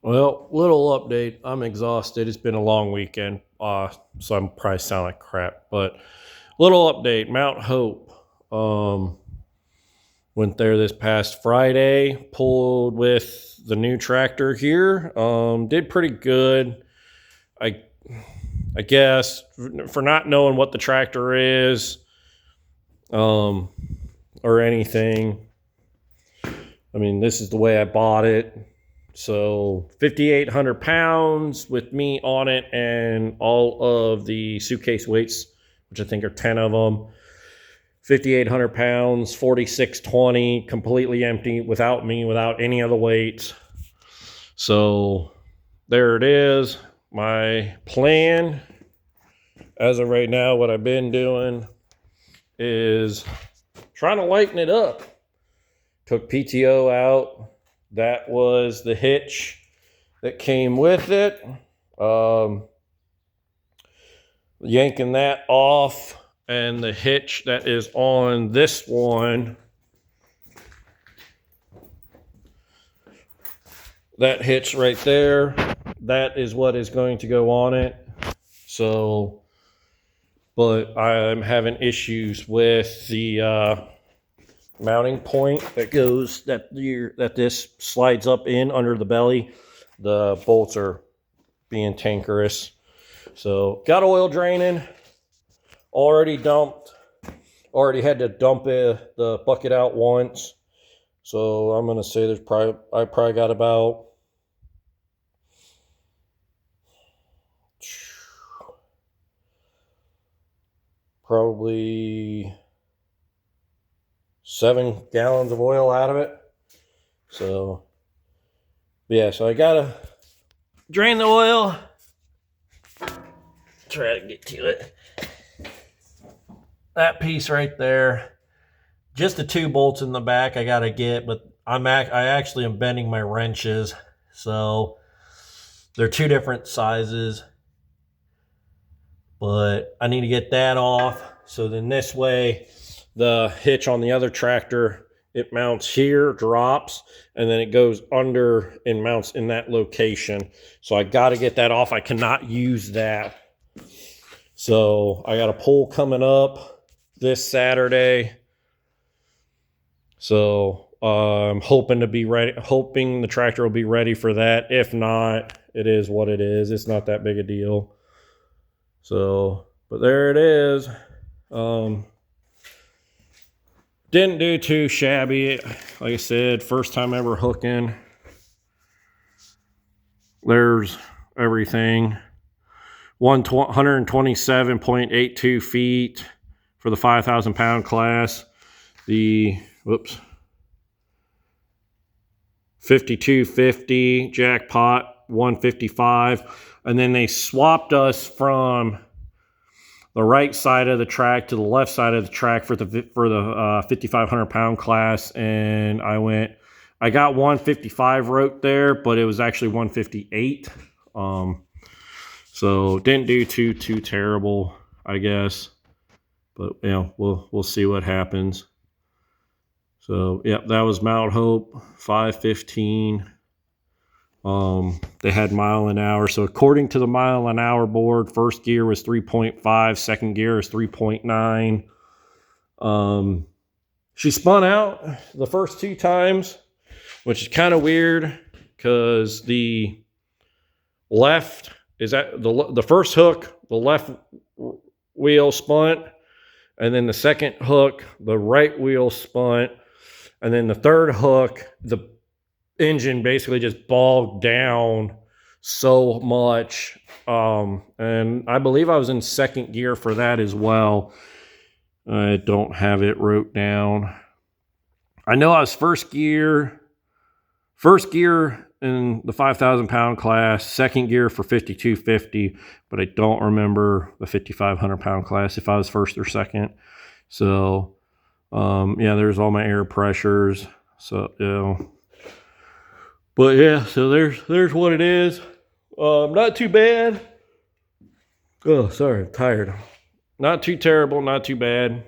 Well, little update. I'm exhausted. It's been a long weekend, so I'm probably sound like crap. But little update. Mount Hope. Um, Went there this past Friday. Pulled with the new tractor here. Did pretty good. I I guess for not knowing what the tractor is, um, or anything. I mean, this is the way I bought it. So 5,800 pounds with me on it and all of the suitcase weights, which I think are 10 of them. 5,800 pounds, 4620, completely empty without me, without any of the weights. So there it is. My plan as of right now, what I've been doing is trying to lighten it up. Took PTO out. That was the hitch that came with it. Yanking that off, and the hitch that is on this one, that hitch right there, that is what is going to go on it. So, but I'm having issues with the mounting point that goes that this slides up in under the belly. The bolts are being tankerous. So got oil draining. Already dumped. Already had to dump the bucket out once. So I'm gonna say I probably got about probably 7 gallons of oil out of it. So yeah, so I gotta drain the oil. Try to get to it. That piece right there, just the 2 bolts in the back I gotta get, but I actually am bending my wrenches, so they're 2 different sizes, but I need to get that off. So then this way, the hitch on the other tractor, it mounts here, drops, and then it goes under and mounts in that location. So I got to get that off. I cannot use that. So I got a pull coming up this Saturday. So I'm hoping to be ready, hoping the tractor will be ready for that. If not, it is what it is. It's not that big a deal. So, but there it is. Didn't do too shabby. Like I said, first time ever hooking. There's everything. 127.82 feet for the 5,000 pound class. The 5250 jackpot 155, and then they swapped us from the right side of the track to the left side of the track for the 5,500 pound class, and I got 155 wrote there, but it was actually 158. So didn't do too terrible, I guess, but we'll see what happens. So yep, that was Mount Hope 515. They had mile an hour. So according to the mile an hour board, first gear was 3.5, second gear is 3.9. She spun out the first 2 times, which is kind of weird because the left is at the first hook, the left wheel spun, and then the second hook, the right wheel spun, and then the third hook, the engine basically just bogged down so much. And I believe I was in second gear for that as well. I don't have it wrote down. I know I was first gear in the 5,000 pound class, second gear for 5250, but I don't remember the 5,500 pound class if I was first or second. So yeah, there's all my air pressures. So but yeah, so there's what it is. Not too bad. Oh, sorry, I'm tired. Not too terrible, not too bad.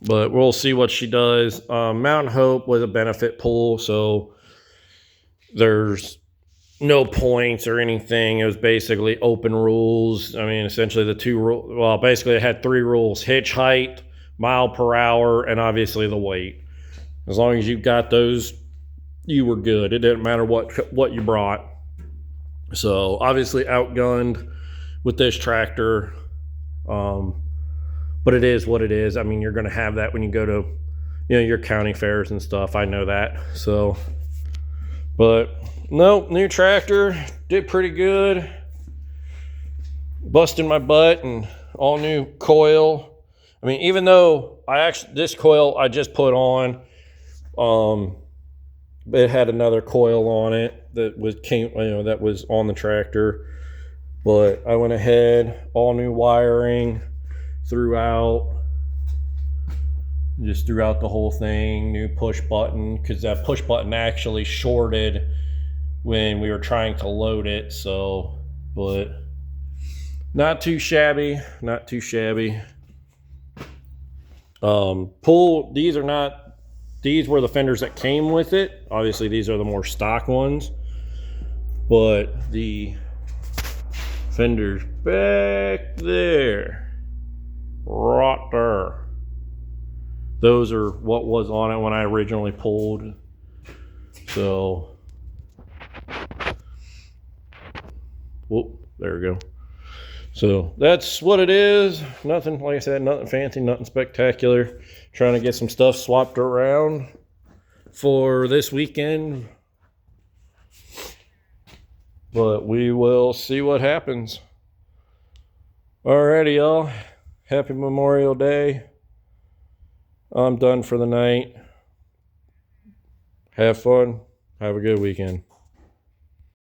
But we'll see what she does. Mountain Hope was a benefit pull, so there's no points or anything. It was basically open rules. I mean, essentially the two rules. Well, basically it had three rules: hitch height, mile per hour, and obviously the weight. As long as you got those, you were good. It didn't matter what you brought. So obviously outgunned with this tractor. But it is what it is. I mean, you're going to have that when you go to, your county fairs and stuff. I know that. So, but no, new tractor, did pretty good. Busting my butt and all new coil. I mean, even though this coil I just put on, it had another coil on it that was on the tractor. But I went ahead, all new wiring throughout the whole thing, new push button, because that push button actually shorted when we were trying to load it. So, but not too shabby. These were the fenders that came with it. Obviously these are the more stock ones, but the fenders back there, right there, those are what was on it when I originally pulled. So, whoop, there we go. So that's what it is. Nothing, like I said, nothing fancy, nothing spectacular. Trying to get some stuff swapped around for this weekend, but we will see what happens. Alrighty, y'all. Happy Memorial Day. I'm done for the night. Have fun. Have a good weekend.